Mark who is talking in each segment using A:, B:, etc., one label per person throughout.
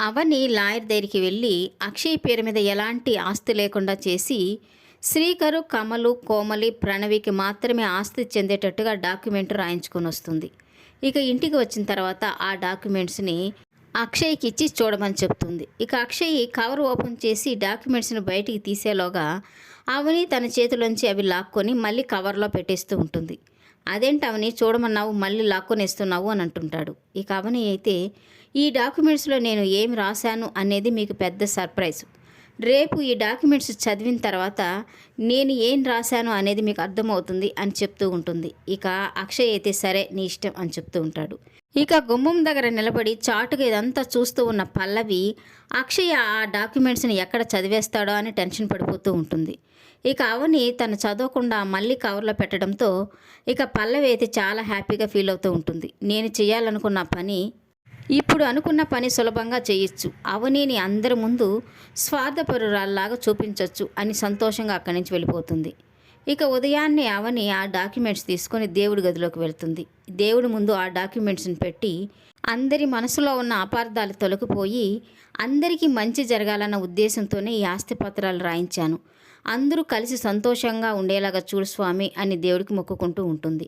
A: అవని lawyer దగ్గరికి వెళ్ళి అక్షయ్ పేరు మీద ఎలాంటి ఆస్తి లేకుండా చేసి శ్రీకరు, కమలు, కోమలి, ప్రణవికి మాత్రమే ఆస్తి చెందేటట్టుగా డాక్యుమెంట్ రాయించుకొని వస్తుంది. ఇక ఇంటికి వచ్చిన తర్వాత ఆ డాక్యుమెంట్స్ని అక్షయ్కి ఇచ్చి చూడమని చెప్తుంది. ఇక అక్షయ్ కవర్ ఓపెన్ చేసి డాక్యుమెంట్స్ని బయటికి తీసేలోగా అవని తన చేతిలోంచి అవి లాక్కొని మళ్ళీ కవర్లో పెట్టేస్తూ ఉంటుంది. అదేంటి అవని, చూడమన్నావు మళ్ళీ లాక్కొనేస్తున్నావు అని అంటుంటాడు. ఇక అవని అయితే, ఈ డాక్యుమెంట్స్లో నేను ఏం రాశాను అనేది మీకు పెద్ద సర్ప్రైజ్. రేపు ఈ డాక్యుమెంట్స్ చదివిన తర్వాత నేను ఏం రాశాను అనేది మీకు అర్థమవుతుంది అని చెప్తూ ఉంటుంది. ఇక అక్షయ్ అయితే సరే నీ ఇష్టం అని చెప్తూ ఉంటాడు. ఇక గుమ్మం దగ్గర నిలబడి చాటుగా ఇదంతా చూస్తూ ఉన్న పల్లవి అక్షయ్ ఆ డాక్యుమెంట్స్ని ఎక్కడ చదివేస్తాడో అని టెన్షన్ పడిపోతూ ఉంటుంది. ఇక అవని తను చదవకుండా మళ్ళీ కవర్లో పెట్టడంతో ఇక పల్లవి అయితే చాలా హ్యాపీగా ఫీల్ అవుతూ ఉంటుంది. నేను చేయాలనుకున్న పని ఇప్పుడు అనుకున్న పని సులభంగా చేయొచ్చు, అవనిని అందరి ముందు స్వార్థపరురాల్లాగా చూపించవచ్చు అని సంతోషంగా అక్కడి నుంచి వెళ్ళిపోతుంది. ఇక ఉదయాన్నే అవని ఆ డాక్యుమెంట్స్ తీసుకొని దేవుడి గదిలోకి వెళ్తుంది. దేవుడి ముందు ఆ డాక్యుమెంట్స్ని పెట్టి అందరి మనసులో ఉన్న అపార్థాలు తొలగిపోయి అందరికీ మంచి జరగాలన్న ఉద్దేశంతోనే ఈ ఆస్తి పత్రాలు రాయించాను, అందరూ కలిసి సంతోషంగా ఉండేలాగా చూడు స్వామి అని దేవుడికి మొక్కుకుంటూ ఉంటుంది.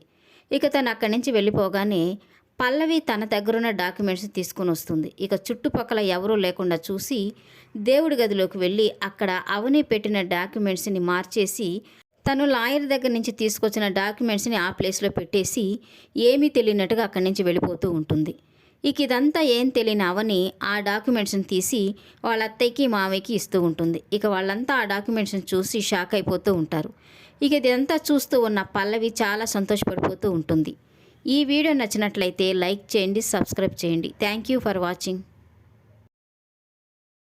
A: ఇక తను అక్కడి నుంచి వెళ్ళిపోగానే పల్లవి తన దగ్గరున్న డాక్యుమెంట్స్ తీసుకుని వస్తుంది. ఇక చుట్టుపక్కల ఎవరూ లేకుండా చూసి దేవుడి గదిలోకి వెళ్ళి అక్కడ అవని పెట్టిన డాక్యుమెంట్స్ని మార్చేసి తను లాయర్ దగ్గర నుంచి తీసుకొచ్చిన డాక్యుమెంట్స్ని ఆ ప్లేస్లో పెట్టేసి ఏమీ తెలియనట్టుగా అక్కడి నుంచి వెళ్ళిపోతూ ఉంటుంది. ఇక ఇదంతా ఏం తెలియని అవని ఆ డాక్యుమెంట్స్ని తీసి వాళ్ళ అత్తయ్యకి, మావయ్యకి ఇస్తూ ఉంటుంది. ఇక వాళ్ళంతా ఆ డాక్యుమెంట్స్ని చూసి షాక్ అయిపోతూ ఉంటారు. ఇక ఇదంతా చూస్తూ ఉన్న పల్లవి చాలా సంతోషపడిపోతూ ఉంటుంది. ఈ వీడియో నచ్చినట్లయితే లైక్ చేయండి, సబ్స్క్రైబ్ చేయండి. Thank you for watching.